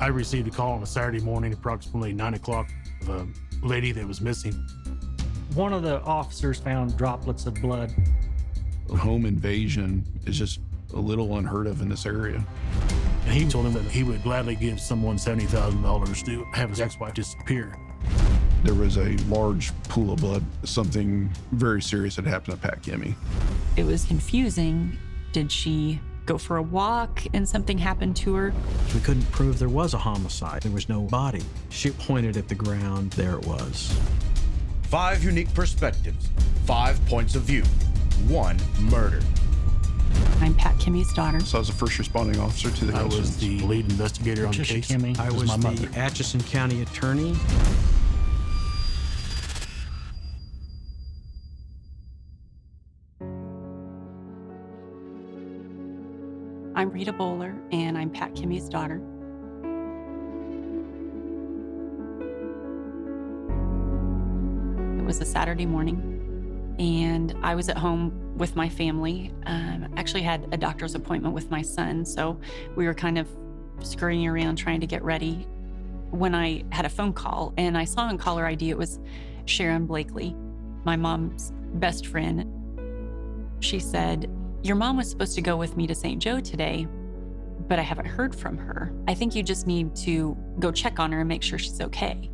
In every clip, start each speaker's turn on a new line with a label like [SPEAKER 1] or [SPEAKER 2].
[SPEAKER 1] I received a call on a Saturday morning, approximately 9 o'clock, of a lady that was missing.
[SPEAKER 2] One of the officers found droplets of blood.
[SPEAKER 3] A home invasion is just a little unheard of in this area.
[SPEAKER 1] And he told him that he would gladly give someone $70,000 to have his ex-wife disappear.
[SPEAKER 3] There was a large pool of blood. Something very serious had happened to Pat Kimmy.
[SPEAKER 4] It was confusing. Did she go for a walk and something happened to her?
[SPEAKER 5] We couldn't prove there was a homicide. There was no body. She pointed at the ground. There it was.
[SPEAKER 6] 5 unique perspectives, 5 points of view, 1 murder.
[SPEAKER 4] I'm Pat Kimmy's daughter.
[SPEAKER 3] So I was the first responding officer to the
[SPEAKER 1] I
[SPEAKER 3] case.
[SPEAKER 1] was the lead investigator on the
[SPEAKER 2] Patricia
[SPEAKER 1] case.
[SPEAKER 2] Kimmy.
[SPEAKER 5] I
[SPEAKER 1] This
[SPEAKER 5] was
[SPEAKER 1] my mother.
[SPEAKER 5] the Atchison County attorney.
[SPEAKER 4] I'm Rita Bowler, and I'm Pat Kimmy's daughter. It was a Saturday morning, and I was at home with my family. Actually had a doctor's appointment with my son, so we were kind of scurrying around trying to get ready when I had a phone call, and I saw on caller ID it was Sharon Blakely, my mom's best friend. She said, "Your mom was supposed to go with me to St. Joe today, but I haven't heard from her. I think you just need to go check on her and make sure she's okay."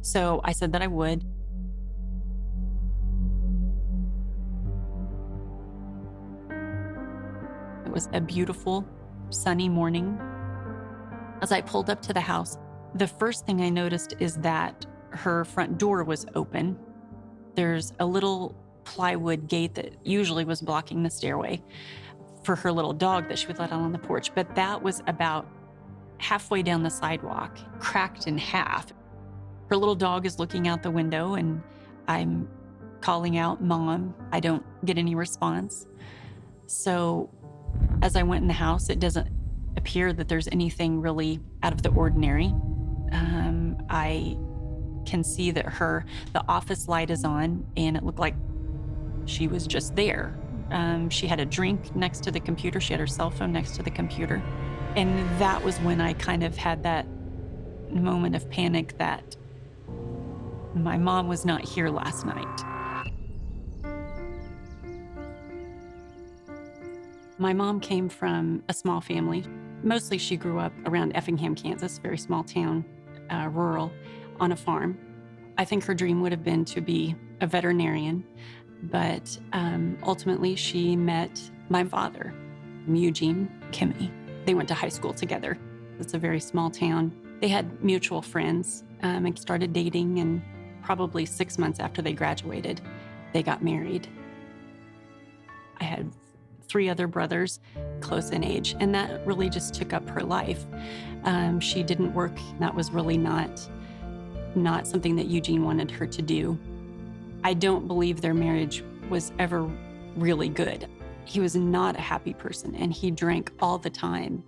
[SPEAKER 4] So I said that I would. It was a beautiful, sunny morning. As I pulled up to the house, the first thing I noticed is that her front door was open. There's a little plywood gate that usually was blocking the stairway for her little dog that she would let out on the porch, but that was about halfway down the sidewalk, cracked in half. Her little dog is looking out the window, and I'm calling out, "Mom." I don't get any response. So as I went in the house, it doesn't appear that there's anything really out of the ordinary. I can see that the office light is on, and it looked like she was just there. She had a drink next to the computer. She had her cell phone next to the computer. And that was when I kind of had that moment of panic that my mom was not here last night. My mom came from a small family. Mostly she grew up around Effingham, Kansas, very small town, rural, on a farm. I think her dream would have been to be a veterinarian, but ultimately she met my father, Eugene Kimmy. They went to high school together. It's a very small town. They had mutual friends and started dating, and probably 6 months after they graduated, they got married. I had 3 other brothers, close in age, and that really just took up her life. She didn't work. That was really not something that Eugene wanted her to do. I don't believe their marriage was ever really good. He was not a happy person, and he drank all the time.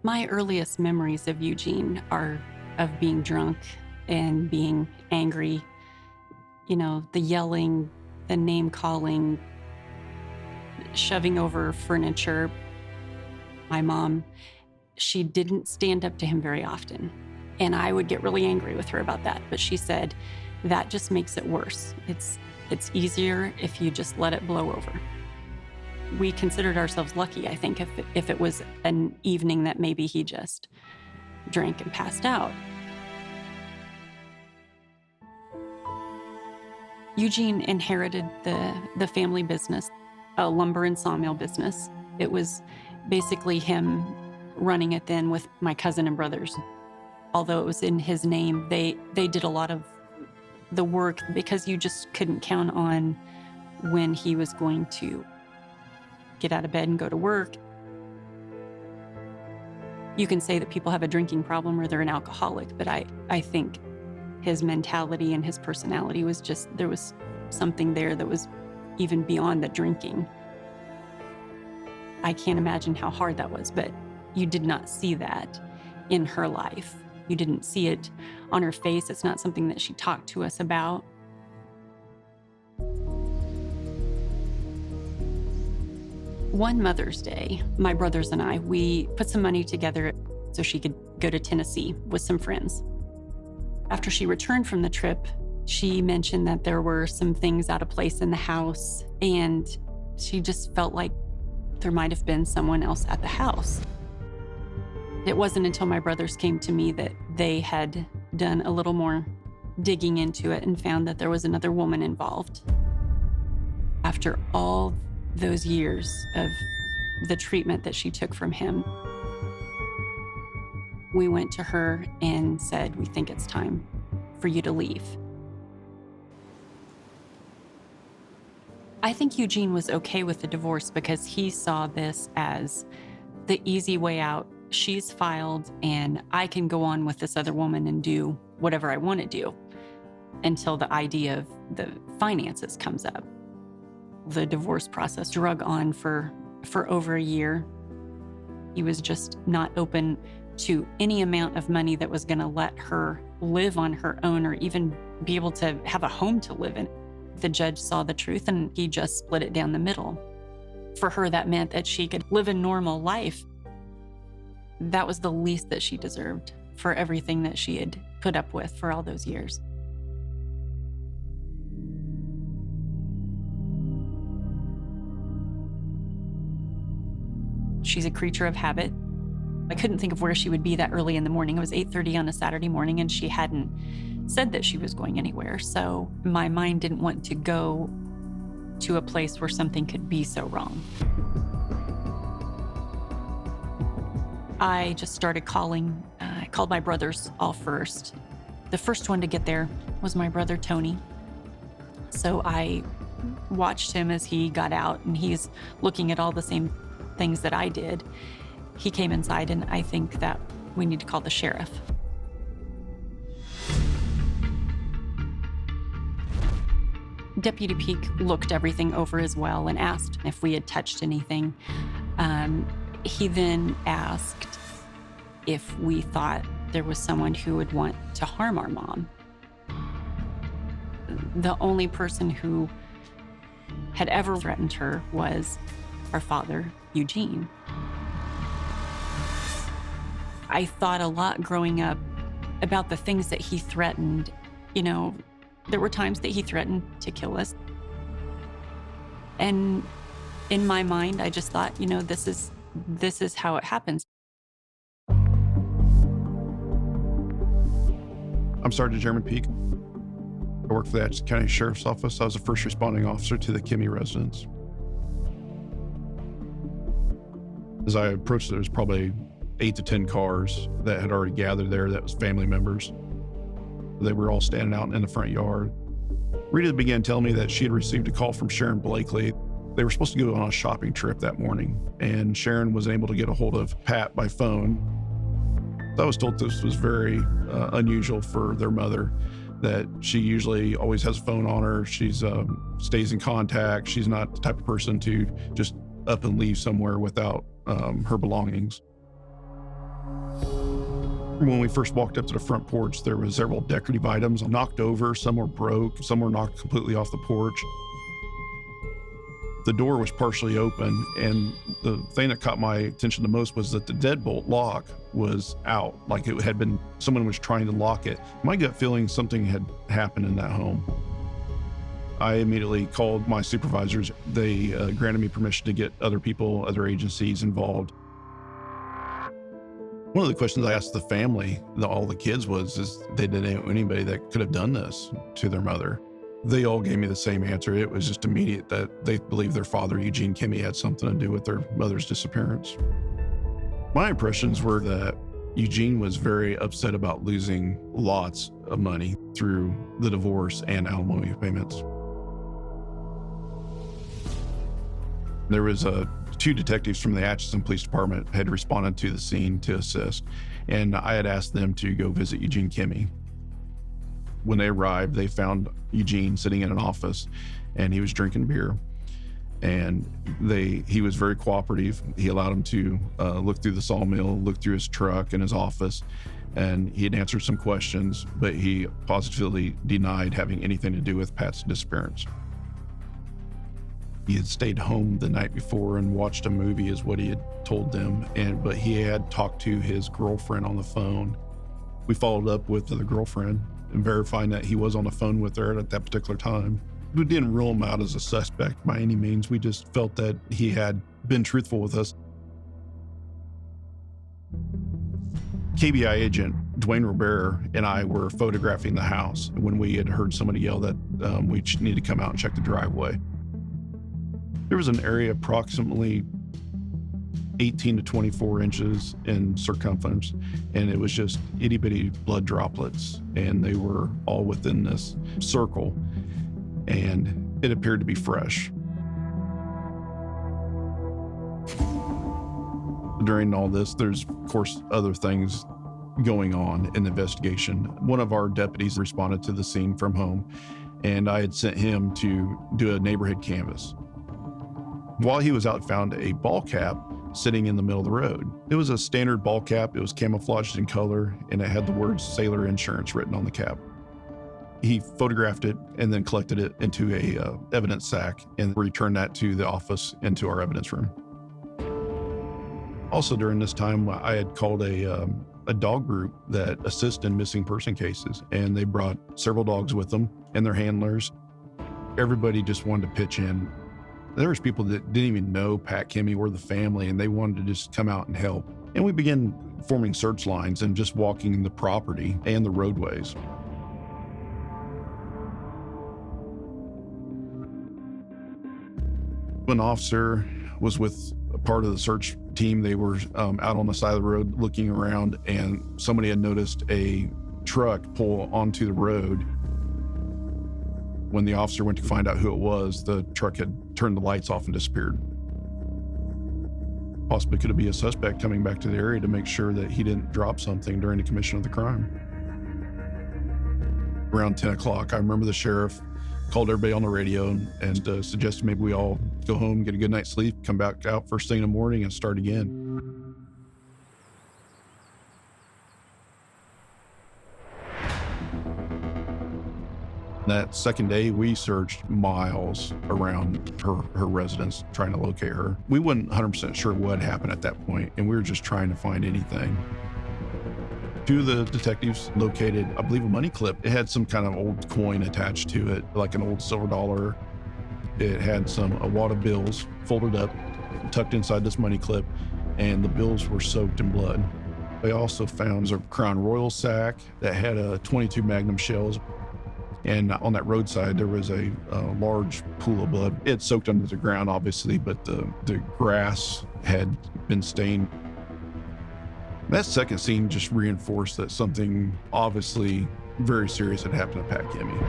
[SPEAKER 4] My earliest memories of Eugene are of being drunk and being angry. You know, the yelling, the name calling, shoving over furniture. My mom, she didn't stand up to him very often. And I would get really angry with her about that. But she said, that just makes it worse. It's easier if you just let it blow over. We considered ourselves lucky, I think, if it was an evening that maybe he just drank and passed out. Eugene inherited the family business, a lumber and sawmill business. It was basically him running it then with my cousin and brothers. Although it was in his name, they did a lot of the work because you just couldn't count on when he was going to get out of bed and go to work. You can say that people have a drinking problem or they're an alcoholic, but I think his mentality and his personality was just, there was something there that was even beyond the drinking. I can't imagine how hard that was, but you did not see that in her life. You didn't see it on her face. It's not something that she talked to us about. One Mother's Day, my brothers and I, we put some money together so she could go to Tennessee with some friends. After she returned from the trip, she mentioned that there were some things out of place in the house, and she just felt like there might have been someone else at the house. It wasn't until my brothers came to me that they had done a little more digging into it and found that there was another woman involved. After all those years of the treatment that she took from him, we went to her and said, "We think it's time for you to leave." I think Eugene was okay with the divorce because he saw this as the easy way out. She's filed and I can go on with this other woman and do whatever I want to do until the idea of the finances comes up. The divorce process drug on for over a year. He was just not open to any amount of money that was going to let her live on her own or even be able to have a home to live in. The judge saw the truth and he just split it down the middle. For her, that meant that she could live a normal life. That was the least that she deserved for everything that she had put up with for all those years. She's a creature of habit. I couldn't think of where she would be that early in the morning. It was 8:30 on a Saturday morning and she hadn't said that she was going anywhere. So my mind didn't want to go to a place where something could be so wrong. I just started calling. I called my brothers all first. The first one to get there was my brother, Tony. So I watched him as he got out and he's looking at all the same things that I did. He came inside and I think that we need to call the sheriff. Deputy Peak looked everything over as well and asked if we had touched anything. He then asked if we thought there was someone who would want to harm our mom. The only person who had ever threatened her was our father, Eugene. I thought a lot growing up about the things that he threatened. You know, there were times that he threatened to kill us. And in my mind, I just thought, you know, this is how it happens.
[SPEAKER 3] I'm Sergeant Jeremy Peak. I work for the Atchison County Sheriff's Office. I was the first responding officer to the Kimmy residence. As I approached, there was probably 8 to 10 cars that had already gathered there. That was family members. They were all standing out in the front yard. Rita began telling me that she had received a call from Sharon Blakely. They were supposed to go on a shopping trip that morning, and Sharon was able to get a hold of Pat by phone. I was told this was very unusual for their mother, that she usually always has a phone on her. She's stays in contact. She's not the type of person to just up and leave somewhere without her belongings. When we first walked up to the front porch, there was several decorative items knocked over. Some were broke, some were knocked completely off the porch. The door was partially open, and the thing that caught my attention the most was that the deadbolt lock was out, like it had been, someone was trying to lock it. My gut feeling something had happened in that home. I immediately called my supervisors. They granted me permission to get other people, other agencies involved. One of the questions I asked the family, all the kids, is they didn't know anybody that could have done this to their mother. They all gave me the same answer. It was just immediate that they believed their father, Eugene Kimmy, had something to do with their mother's disappearance. My impressions were that Eugene was very upset about losing lots of money through the divorce and alimony payments. There was 2 detectives from the Atchison Police Department had responded to the scene to assist, and I had asked them to go visit Eugene Kimmy. When they arrived, they found Eugene sitting in an office, and he was drinking beer. And he was very cooperative. He allowed them to look through the sawmill, look through his truck and his office, and he had answered some questions, but he positively denied having anything to do with Pat's disappearance. He had stayed home the night before and watched a movie is what he had told them. But he had talked to his girlfriend on the phone. We followed up with the girlfriend and verifying that he was on the phone with her at that particular time. We didn't rule him out as a suspect by any means. We just felt that he had been truthful with us. KBI agent Dwayne Robert and I were photographing the house when we had heard somebody yell that we need to come out and check the driveway. There was an area approximately 18 to 24 inches in circumference, and it was just itty bitty blood droplets, and they were all within this circle, and it appeared to be fresh. During all this, there's of course other things going on in the investigation. One of our deputies responded to the scene from home, and I had sent him to do a neighborhood canvass. While he was out, found a ball cap sitting in the middle of the road. It was a standard ball cap. It was camouflaged in color, and it had the words Sailor Insurance written on the cap. He photographed it and then collected it into a evidence sack and returned that to the office into our evidence room. Also during this time, I had called a dog group that assists in missing person cases, and they brought several dogs with them and their handlers. Everybody just wanted to pitch in. There was people that didn't even know Pat Kimmy or the family, and they wanted to just come out and help. And we began forming search lines and just walking the property and the roadways. An officer was with a part of the search team. They were out on the side of the road looking around, and somebody had noticed a truck pull onto the road. When the officer went to find out who it was, the truck had turned the lights off and disappeared. Possibly could it be a suspect coming back to the area to make sure that he didn't drop something during the commission of the crime. Around 10 o'clock, I remember the sheriff called everybody on the radio and suggested maybe we all go home, get a good night's sleep, come back out first thing in the morning and start again. That second day, we searched miles around her residence, trying to locate her. We weren't 100% sure what happened at that point, and we were just trying to find anything. Two of the detectives located, I believe, a money clip. It had some kind of old coin attached to it, like an old silver dollar. It had a wad of bills folded up, tucked inside this money clip, and the bills were soaked in blood. They also found a Crown Royal sack that had 22 Magnum shells. And on that roadside, there was a large pool of blood. It had soaked under the ground, obviously, but the grass had been stained. That second scene just reinforced that something obviously very serious had happened to Pat Kimmy.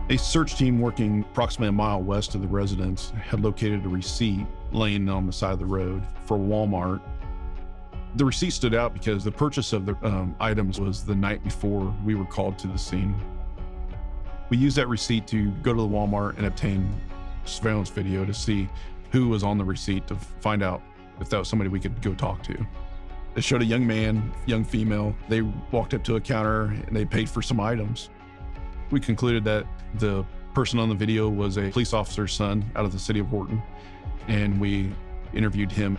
[SPEAKER 3] A search team working approximately a mile west of the residence had located a receipt laying on the side of the road for Walmart. The receipt stood out because the purchase of the items was the night before we were called to the scene. We used that receipt to go to the Walmart and obtain surveillance video to see who was on the receipt to find out if that was somebody we could go talk to. It showed a young man, young female. They walked up to a counter and they paid for some items. We concluded that the person on the video was a police officer's son out of the city of Wharton, and we interviewed him.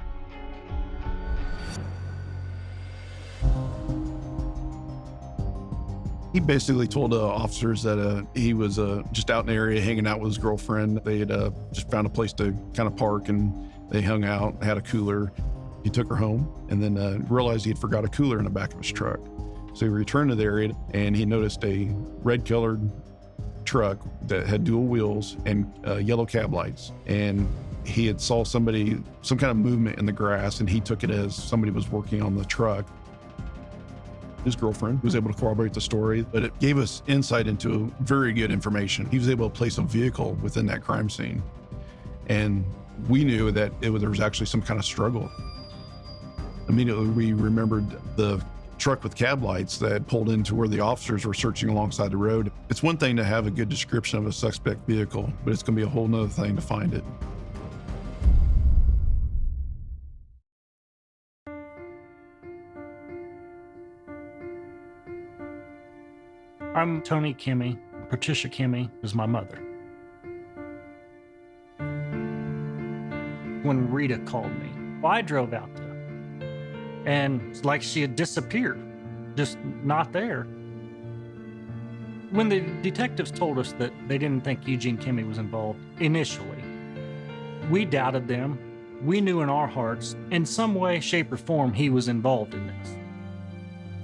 [SPEAKER 3] He basically told officers that he was just out in the area hanging out with his girlfriend. They had just found a place to kind of park, and they hung out, had a cooler. He took her home and then realized he had forgot a cooler in the back of his truck. So he returned to the area and he noticed a red colored truck that had dual wheels and yellow cab lights. And he had saw some kind of movement in the grass, and he took it as somebody was working on the truck. His girlfriend was able to corroborate the story, but it gave us insight into very good information. He was able to place a vehicle within that crime scene. And we knew that there was actually some kind of struggle. Immediately, we remembered the truck with cab lights that pulled into where the officers were searching alongside the road. It's one thing to have a good description of a suspect vehicle, but it's going to be a whole nother thing to find it.
[SPEAKER 2] I'm Tony Kimmy. Patricia Kimmy is my mother. When Rita called me, I drove out there, and it's like she had disappeared, just not there. When the detectives told us that they didn't think Eugene Kimmy was involved initially, we doubted them. We knew in our hearts, in some way, shape, or form, he was involved in this.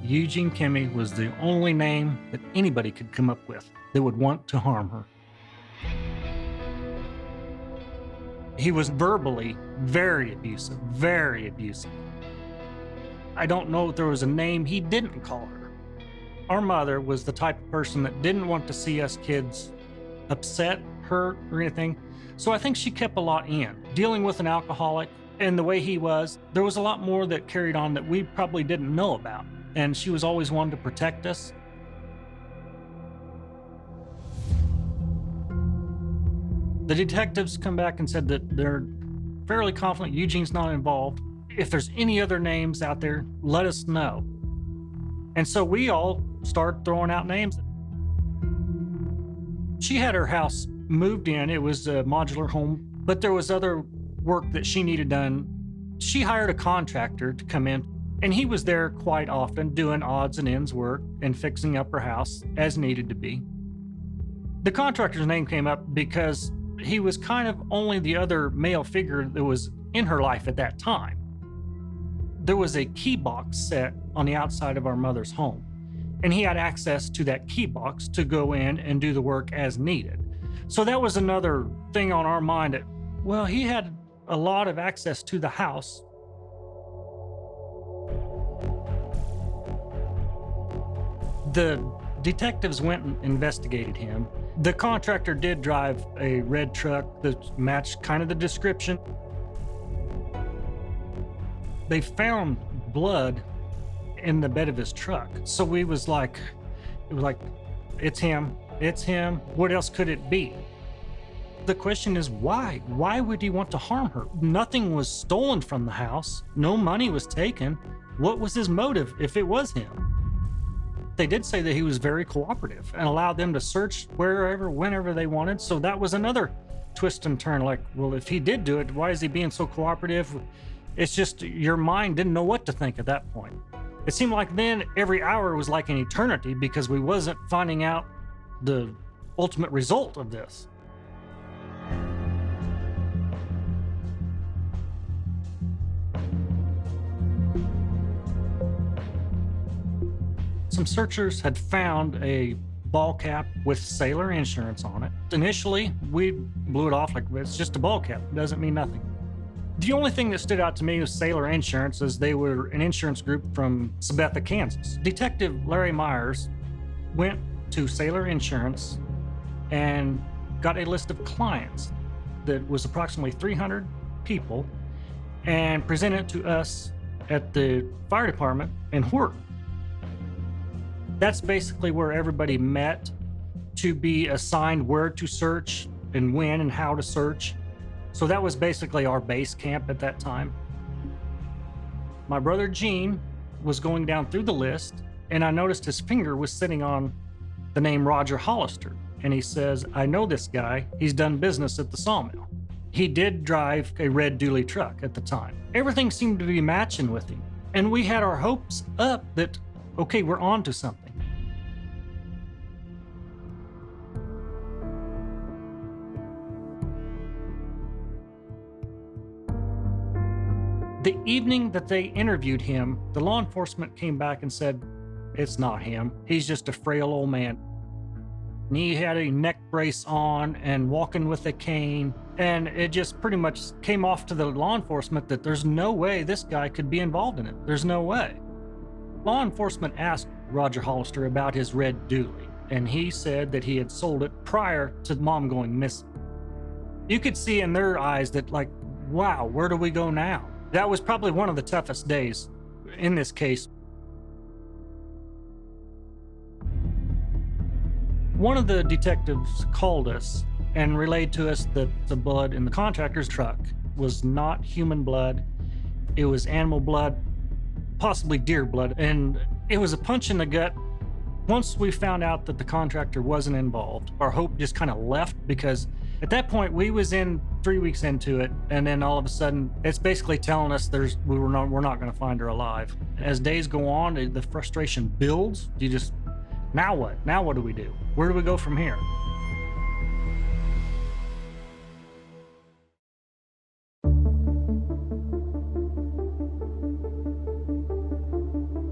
[SPEAKER 2] Eugene Kimmy was the only name that anybody could come up with that would want to harm her. He was verbally very abusive, very abusive. I don't know if there was a name he didn't call her. Our mother was the type of person that didn't want to see us kids upset, hurt, or anything. So I think she kept a lot in. Dealing with an alcoholic and the way he was, there was a lot more that carried on that we probably didn't know about. And she was always one to protect us. The detectives come back and said that they're fairly confident Eugene's not involved. If there's any other names out there, let us know. And so we all start throwing out names. She had her house moved in. It was a modular home, but there was other work that she needed done. She hired a contractor to come in, and he was there quite often doing odds and ends work and fixing up her house as needed to be. The contractor's name came up because he was kind of only the other male figure that was in her life at that time. There was a key box set on the outside of our mother's home, and he had access to that key box to go in and do the work as needed. So that was another thing on our mind that, well, he had a lot of access to the house. The detectives went and investigated him. The contractor did drive a red truck that matched kind of the description. They found blood in the bed of his truck. So it was like, it's him, what else could it be? The question is why? Why would he want to harm her? Nothing was stolen from the house. No money was taken. What was his motive if it was him? They did say that he was very cooperative and allowed them to search wherever, whenever they wanted. So that was another twist and turn. Like, well, if he did do it, why is he being so cooperative? It's just your mind didn't know what to think at that point. It seemed like then every hour was like an eternity because we wasn't finding out the ultimate result of this. Some searchers had found a ball cap with sailor insurance on it. Initially, we blew it off like it's just a ball cap. It doesn't mean nothing. The only thing that stood out to me was sailor insurance, as they were an insurance group from Sabetha, Kansas. Detective Larry Myers went to Sailor Insurance and got a list of clients that was approximately 300 people and presented it to us at the fire department in Horton. That's basically where everybody met to be assigned where to search and when and how to search. So that was basically our base camp at that time. My brother Gene was going down through the list, and I noticed his finger was sitting on the name Roger Hollister. And he says, I know this guy. He's done business at the sawmill. He did drive a red dually truck at the time. Everything seemed to be matching with him. And we had our hopes up that, okay, we're on to something. The evening that they interviewed him, the law enforcement came back and said, it's not him. He's just a frail old man. And he had a neck brace on and walking with a cane. And it just pretty much came off to the law enforcement that there's no way this guy could be involved in it. There's no way. Law enforcement asked Roger Hollister about his red dually, and he said that he had sold it prior to Mom going missing. You could see in their eyes that, like, wow, where do we go now? That was probably one of the toughest days in this case. One of the detectives called us and relayed to us that the blood in the contractor's truck was not human blood. It was animal blood, possibly deer blood. And it was a punch in the gut Once we found out that the contractor wasn't involved, our hope just kind of left, because at that point we was in 3 weeks into it, and then all of a sudden it's basically telling us we're not going to find her alive. As days go on, the frustration builds. Now what? Now what do we do? Where do we go from here?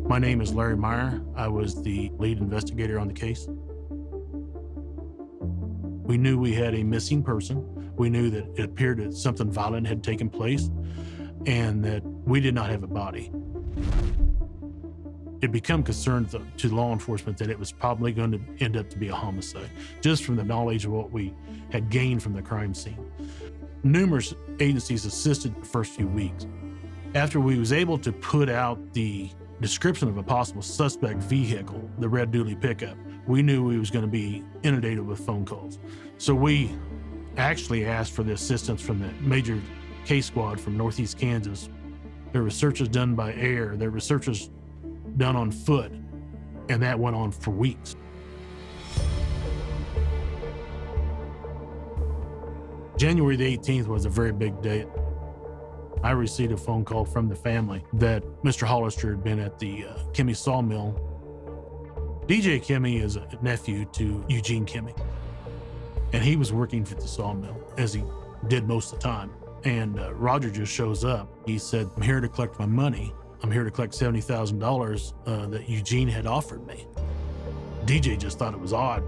[SPEAKER 1] My name is Larry Meyer. I was the lead investigator on the case. We knew we had a missing person. We knew that it appeared that something violent had taken place and that we did not have a body. It became concerned to law enforcement that it was probably going to end up to be a homicide, just from the knowledge of what we had gained from the crime scene. Numerous agencies assisted the first few weeks. After we was able to put out the description of a possible suspect vehicle, the red dually pickup, we knew we was going to be inundated with phone calls. So we actually asked for the assistance from the major case squad from Northeast Kansas. There were searches done by air, there were searches done on foot, and that went on for weeks. January the 18th was a very big day. I received a phone call from the family that Mr. Hollister had been at the Kimmy sawmill. DJ Kimmy is a nephew to Eugene Kimmy, and he was working for the sawmill, as he did most of the time. And Roger just shows up. He said, "I'm here to collect my money. I'm here to collect $70,000 that Eugene had offered me." DJ just thought it was odd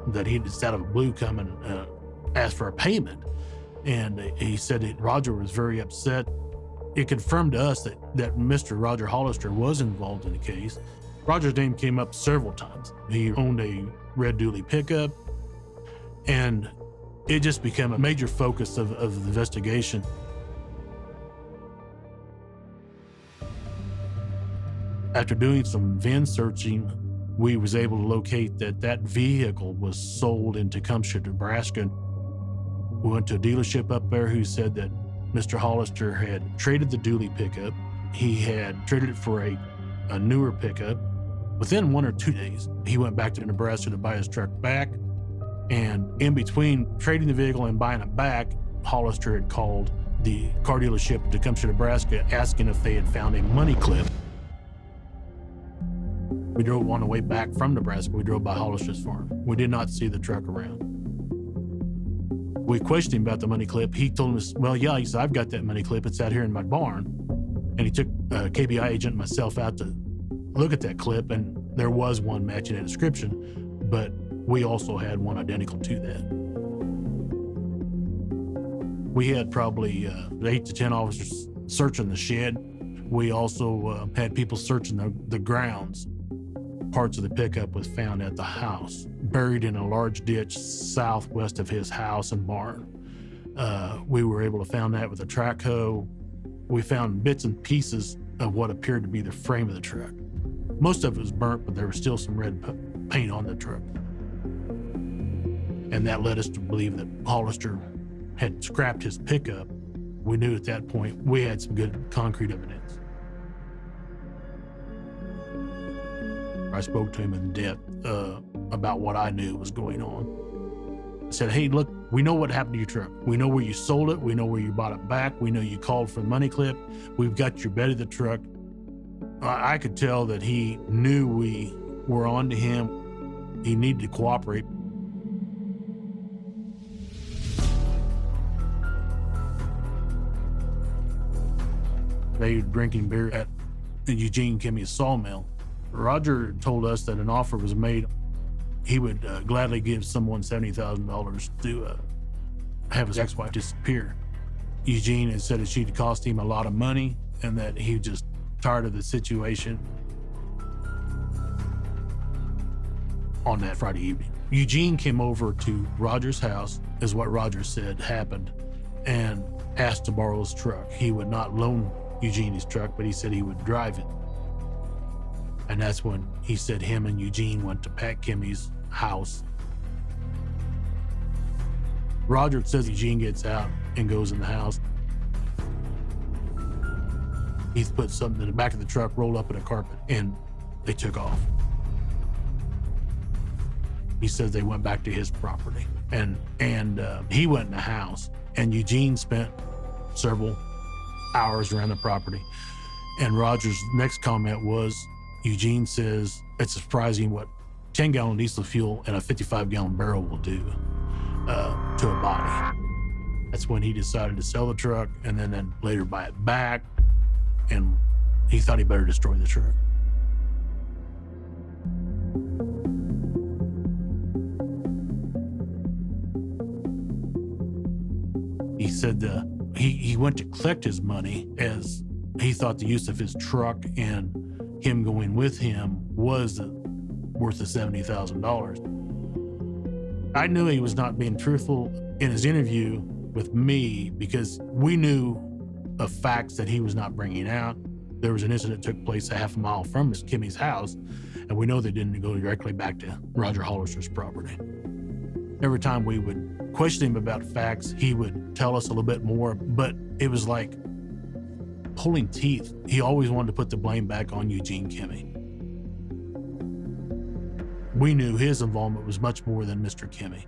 [SPEAKER 1] that he just out of the blue come and ask for a payment. And he said that Roger was very upset. It confirmed to us that Mr. Roger Hollister was involved in the case. Roger's name came up several times. He owned a red dually pickup, and it just became a major focus of the investigation. After doing some VIN searching, we was able to locate that vehicle was sold in Tecumseh, Nebraska. We went to a dealership up there who said that Mr. Hollister had traded the dually pickup. He had traded it for a newer pickup. Within 1 or 2 days, he went back to Nebraska to buy his truck back. And in between trading the vehicle and buying it back, Hollister had called the car dealership in Tecumseh, Nebraska, asking if they had found a money clip. We drove on the way back from Nebraska. We drove by Hollister's farm. We did not see the truck around. We questioned him about the money clip. He told us, well, yeah, he said, I've got that money clip. It's out here in my barn. And he took a KBI agent and myself out to look at that clip, and there was one matching that description, but we also had one identical to that. We had probably 8 to 10 officers searching the shed. We also had people searching the grounds. Parts of the pickup was found at the house, buried in a large ditch southwest of his house and barn. We were able to find that with a track hoe. We found bits and pieces of what appeared to be the frame of the truck. Most of it was burnt, but there was still some red paint on the truck. And that led us to believe that Hollister had scrapped his pickup. We knew at that point we had some good concrete evidence. I spoke to him in depth about what I knew was going on. I said, hey, look, we know what happened to your truck. We know where you sold it. We know where you bought it back. We know you called for the money clip. We've got your bed of the truck. I could tell that he knew we were on to him. He needed to cooperate. They were drinking beer at Eugene Kimmy's sawmill. Roger told us that an offer was made. He would gladly give someone $70,000 to have his ex-wife disappear. Eugene had said that she'd cost him a lot of money and that he was just tired of the situation. On that Friday evening, Eugene came over to Roger's house, is what Roger said happened, and asked to borrow his truck. He would not loan Eugene his truck, but he said he would drive it. And that's when he said him and Eugene went to Pat Kimmy's house. Roger says Eugene gets out and goes in the house. He's put something in the back of the truck, rolled up in a carpet, and they took off. He says they went back to his property, and he went in the house, and Eugene spent several hours around the property. And Roger's next comment was, Eugene says, it's surprising what 10-gallon diesel fuel and a 55-gallon barrel will do to a body. That's when he decided to sell the truck and then later buy it back. And he thought he better destroy the truck. He said he went to collect his money, as he thought the use of his truck and him going with him was worth the $70,000. I knew he was not being truthful in his interview with me because we knew of facts that he was not bringing out. There was an incident that took place a half a mile from Kimmy's house, and we know they didn't go directly back to Roger Hollister's property. Every time we would question him about facts, he would tell us a little bit more, but it was like pulling teeth. He always wanted to put the blame back on Eugene Kimmy. We knew his involvement was much more than Mr. Kimmy.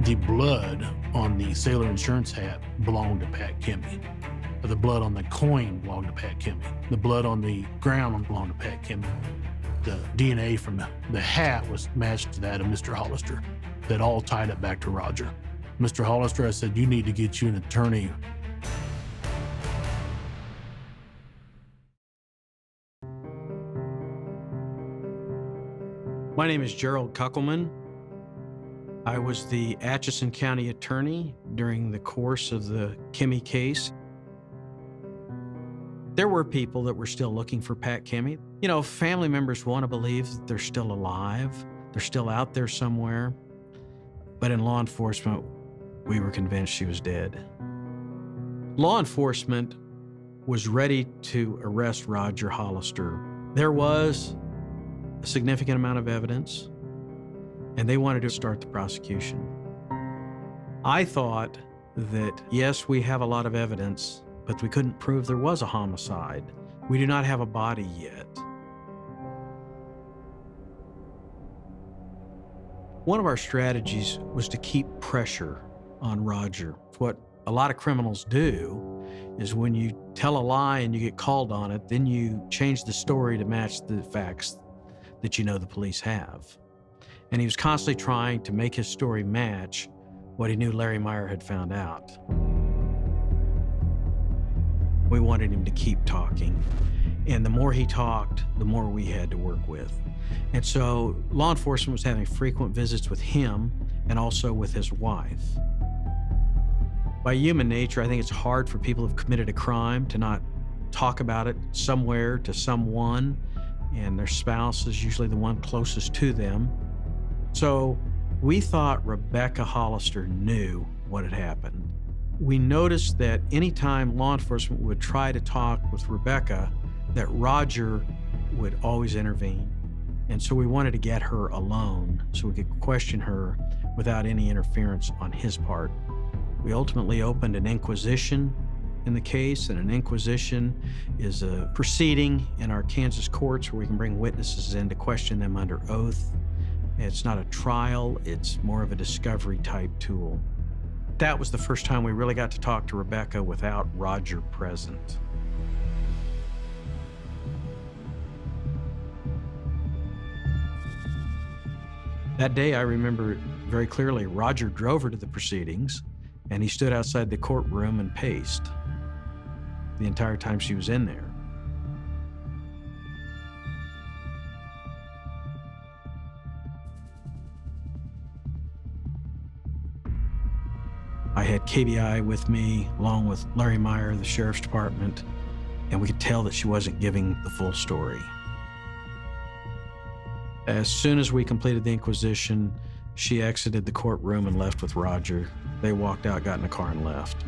[SPEAKER 1] The blood on the sailor insurance hat belonged to Pat Kimmy. The blood on the coin belonged to Pat Kimmy. The blood on the ground belonged to Pat Kimmy. The DNA from the hat was matched to that of Mr. Hollister. That all tied it back to Roger. Mr. Hollister, I said, you need to get you an attorney.
[SPEAKER 5] My name is Gerald Kuckelman. I was the Atchison County attorney during the course of the Kimmy case. There were people that were still looking for Pat Kimmy. You know, family members want to believe that they're still alive, they're still out there somewhere. But in law enforcement, we were convinced she was dead. Law enforcement was ready to arrest Roger Hollister. There was a significant amount of evidence, and they wanted to start the prosecution. I thought that, yes, we have a lot of evidence, but we couldn't prove there was a homicide. We do not have a body yet. One of our strategies was to keep pressure on Roger. What a lot of criminals do is when you tell a lie and you get called on it, then you change the story to match the facts that you know the police have. And he was constantly trying to make his story match what he knew Larry Meyer had found out. We wanted him to keep talking. And the more he talked, the more we had to work with. And so law enforcement was having frequent visits with him and also with his wife. By human nature, I think it's hard for people who've committed a crime to not talk about it somewhere to someone, and their spouse is usually the one closest to them. So we thought Rebecca Hollister knew what had happened. We noticed that anytime law enforcement would try to talk with Rebecca, that Roger would always intervene. And so we wanted to get her alone so we could question her without any interference on his part. We ultimately opened an inquisition in the case, and an inquisition is a proceeding in our Kansas courts where we can bring witnesses in to question them under oath. It's not a trial, it's more of a discovery type tool. That was the first time we really got to talk to Rebecca without Roger present. That day, I remember very clearly, Roger drove her to the proceedings, and he stood outside the courtroom and paced the entire time she was in there. I had KBI with me, along with Larry Meyer, the sheriff's department, and we could tell that she wasn't giving the full story. As soon as we completed the inquisition, she exited the courtroom and left with Roger. They walked out, got in a car, and left.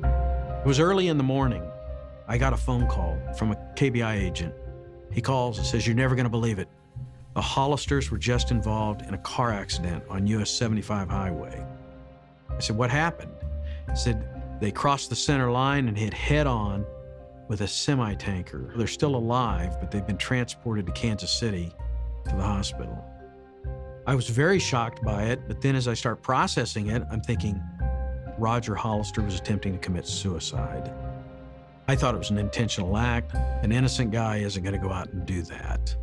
[SPEAKER 5] It was early in the morning. I got a phone call from a KBI agent. He calls and says, "You're never going to believe it. The Hollisters were just involved in a car accident on US 75 highway. I said, what happened? He said, they crossed the center line and hit head on with a semi-tanker. They're still alive, but they've been transported to Kansas City to the hospital. I was very shocked by it, but then as I start processing it, I'm thinking Roger Hollister was attempting to commit suicide. I thought it was an intentional act. An innocent guy isn't going to go out and do that.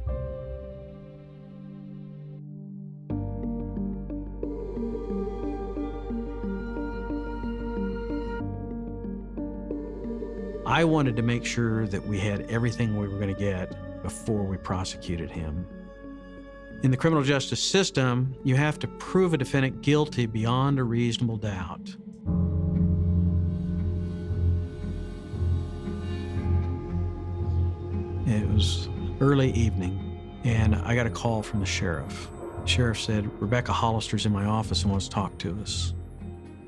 [SPEAKER 5] I wanted to make sure that we had everything we were going to get before we prosecuted him. In the criminal justice system, you have to prove a defendant guilty beyond a reasonable doubt. It was early evening, and I got a call from the sheriff. The sheriff said, Rebecca Hollister's in my office and wants to talk to us.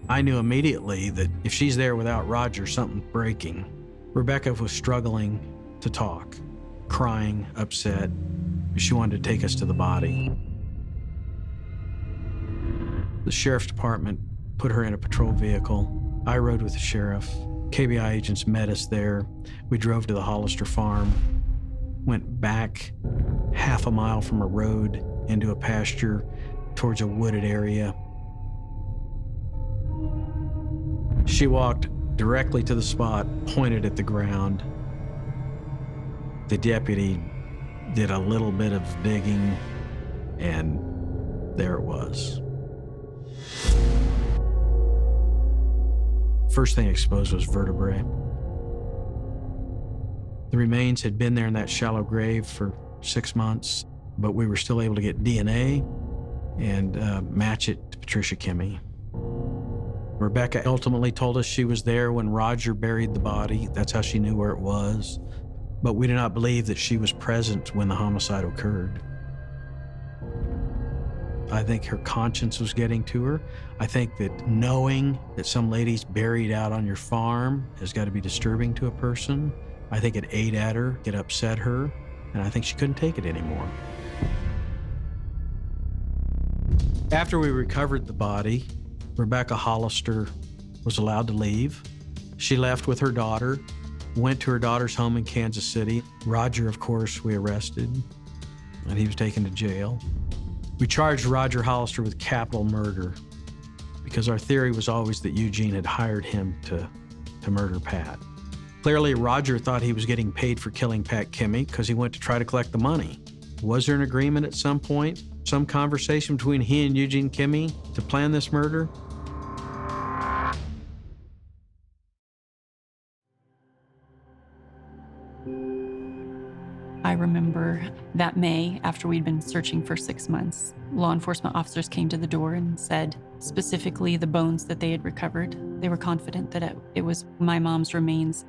[SPEAKER 5] I knew immediately that if she's there without Roger, something's breaking. Rebecca was struggling to talk, crying, upset. She wanted to take us to the body. The sheriff's department put her in a patrol vehicle. I rode with the sheriff. KBI agents met us there. We drove to the Hollister farm, went back half a mile from a road into a pasture towards a wooded area. She walked directly to the spot, pointed at the ground. The deputy did a little bit of digging, and there it was. First thing exposed was vertebrae. The remains had been there in that shallow grave for 6 months, but we were still able to get DNA and match it to Patricia Kimmey. Rebecca ultimately told us she was there when Roger buried the body. That's how she knew where it was. But we do not believe that she was present when the homicide occurred. I think her conscience was getting to her. I think that knowing that some lady's buried out on your farm has got to be disturbing to a person. I think it ate at her, it upset her, and I think she couldn't take it anymore. After we recovered the body, Rebecca Hollister was allowed to leave. She left with her daughter, went to her daughter's home in Kansas City. Roger, of course, we arrested, and he was taken to jail. We charged Roger Hollister with capital murder because our theory was always that Eugene had hired him to murder Pat. Clearly, Roger thought he was getting paid for killing Pat Kimmey because he went to try to collect the money. Was there an agreement at some point, some conversation between he and Eugene Kimmey to plan this murder?
[SPEAKER 4] I remember that May, after we'd been searching for 6 months, law enforcement officers came to the door and said specifically the bones that they had recovered. They were confident that it was my mom's remains.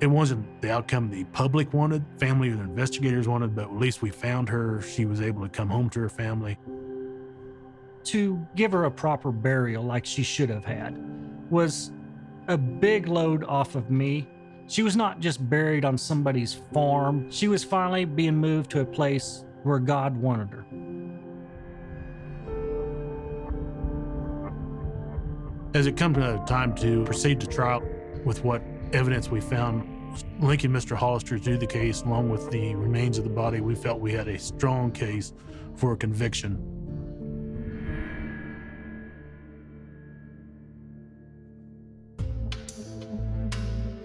[SPEAKER 1] It wasn't the outcome the public wanted, family or the investigators wanted, but at least we found her. She was able to come home to her family.
[SPEAKER 2] To give her a proper burial like she should have had was a big load off of me. She was not just buried on somebody's farm. She was finally being moved to a place where God wanted her.
[SPEAKER 1] As it come to time to proceed to trial with what evidence we found linking Mr. Hollister to the case, along with the remains of the body, we felt we had a strong case for a conviction.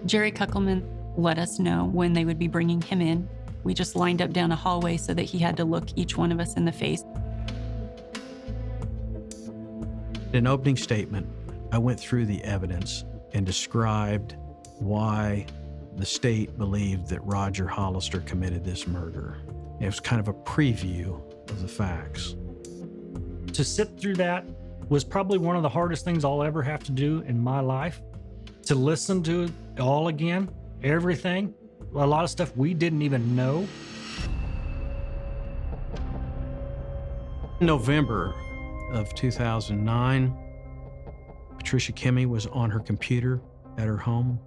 [SPEAKER 4] Jerry Kuckelman let us know when they would be bringing him in. We just lined up down a hallway so that he had to look each one of us in the face.
[SPEAKER 5] In an opening statement, I went through the evidence and described why the state believed that Roger Hollister committed this murder. It was kind of a preview of the facts.
[SPEAKER 2] To sit through that was probably one of the hardest things I'll ever have to do in my life. To listen to it all again, everything, a lot of stuff we didn't even know.
[SPEAKER 5] In November of 2009, Patricia Kimmey was on her computer at her home.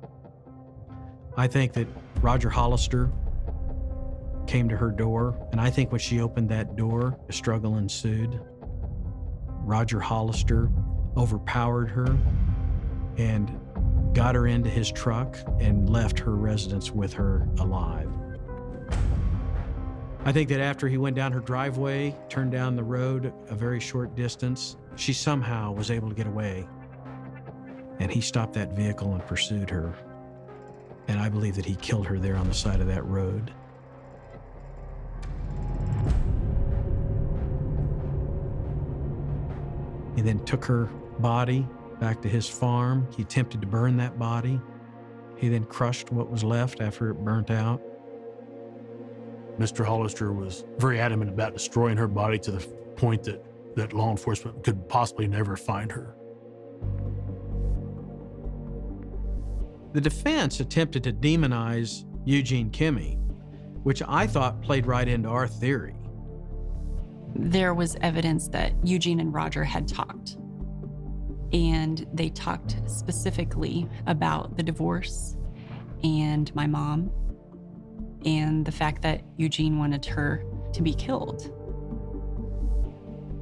[SPEAKER 5] I think that Roger Hollister came to her door, and I think when she opened that door, a struggle ensued. Roger Hollister overpowered her and got her into his truck and left her residence with her alive. I think that after he went down her driveway, turned down the road a very short distance, she somehow was able to get away. And he stopped that vehicle and pursued her. And I believe that he killed her there on the side of that road. He then took her body back to his farm. He attempted to burn that body. He then crushed what was left after it burnt out.
[SPEAKER 1] Mr. Hollister was very adamant about destroying her body to the point that law enforcement could possibly never find her.
[SPEAKER 5] The defense attempted to demonize Eugene Kimmy, which I thought played right into our theory.
[SPEAKER 4] There was evidence that Eugene and Roger had talked, and they talked specifically about the divorce and my mom and the fact that Eugene wanted her to be killed.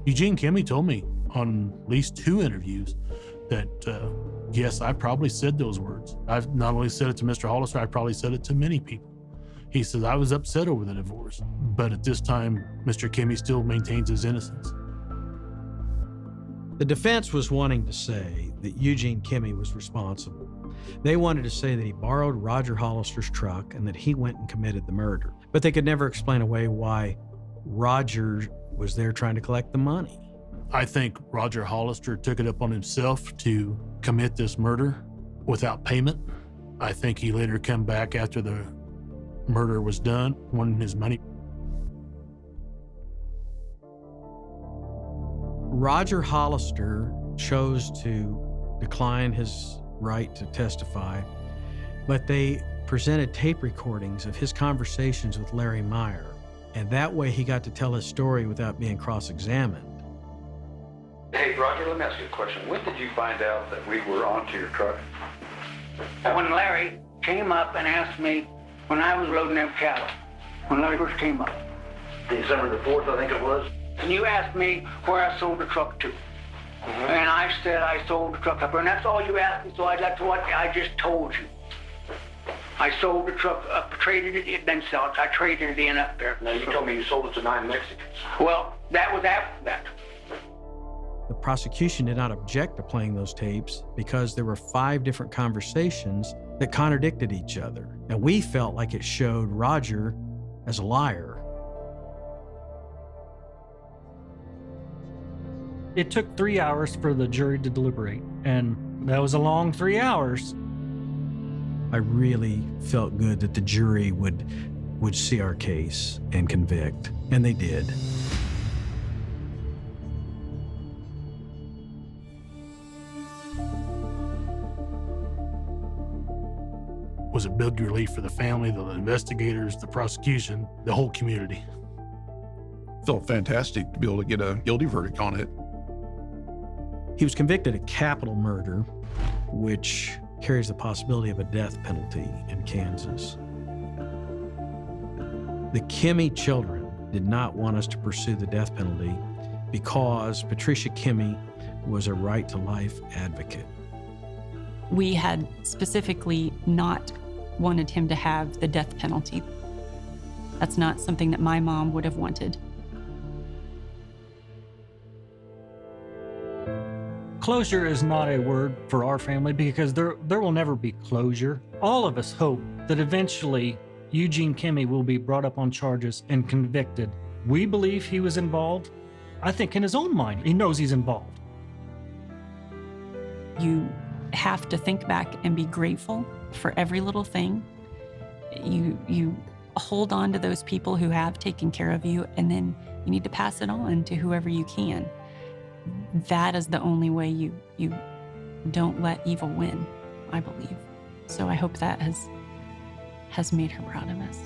[SPEAKER 1] Eugene Kimmy told me on at least 2 interviews that, yes, I probably said those words. I've not only said it to Mr. Hollister, I probably said it to many people. He says, I was upset over the divorce, but at this time, Mr. Kimmy still maintains his innocence.
[SPEAKER 5] The defense was wanting to say that Eugene Kimmy was responsible. They wanted to say that he borrowed Roger Hollister's truck and that he went and committed the murder. But they could never explain away why Roger was there trying to collect the money.
[SPEAKER 1] I think Roger Hollister took it upon himself to commit this murder without payment. I think he later came back after the murder was done, wanting his money.
[SPEAKER 5] Roger Hollister chose to decline his right to testify, but they presented tape recordings of his conversations with Larry Meyer, and that way he got to tell his story without being cross-examined.
[SPEAKER 7] Hey, Roger, let me ask you a question. When did you find out that we were onto your truck?
[SPEAKER 8] When Larry came up and asked me when I was loading them cattle, when Larry first came up.
[SPEAKER 7] December the 4th, I think it was.
[SPEAKER 8] And you asked me where I sold the truck to. And I said I sold the truck up there, and that's all you asked me, so that's what I just told you. I sold the truck up, traded it, then sell it. I traded it in up there.
[SPEAKER 7] Now, you told me you sold it to 9 Mexicans.
[SPEAKER 8] Well, that was after that.
[SPEAKER 5] The prosecution did not object to playing those tapes because there were 5 different conversations that contradicted each other, and we felt like it showed Roger as a liar.
[SPEAKER 2] It took 3 hours for the jury to deliberate, and that was a long 3 hours.
[SPEAKER 5] I really felt good that the jury would see our case and convict, and they did.
[SPEAKER 1] Was a big relief for the family, the investigators, the prosecution, the whole community.
[SPEAKER 3] Felt fantastic to be able to get a guilty verdict on it.
[SPEAKER 5] He was convicted of capital murder, which carries the possibility of a death penalty in Kansas. The Kimmy children did not want us to pursue the death penalty because Patricia Kimmy was a right-to-life advocate.
[SPEAKER 4] We had specifically not wanted him to have the death penalty. That's not something that my mom would have wanted.
[SPEAKER 2] Closure is not a word for our family because there will never be closure. All of us hope that eventually Eugene Kimmy will be brought up on charges and convicted. We believe he was involved. I think in his own mind, he knows he's involved.
[SPEAKER 4] You have to think back and be grateful for every little thing. You hold on to those people who have taken care of you, and then you need to pass it on to whoever you can. That is the only way you don't let evil win, I believe. So I hope that has made her proud of us.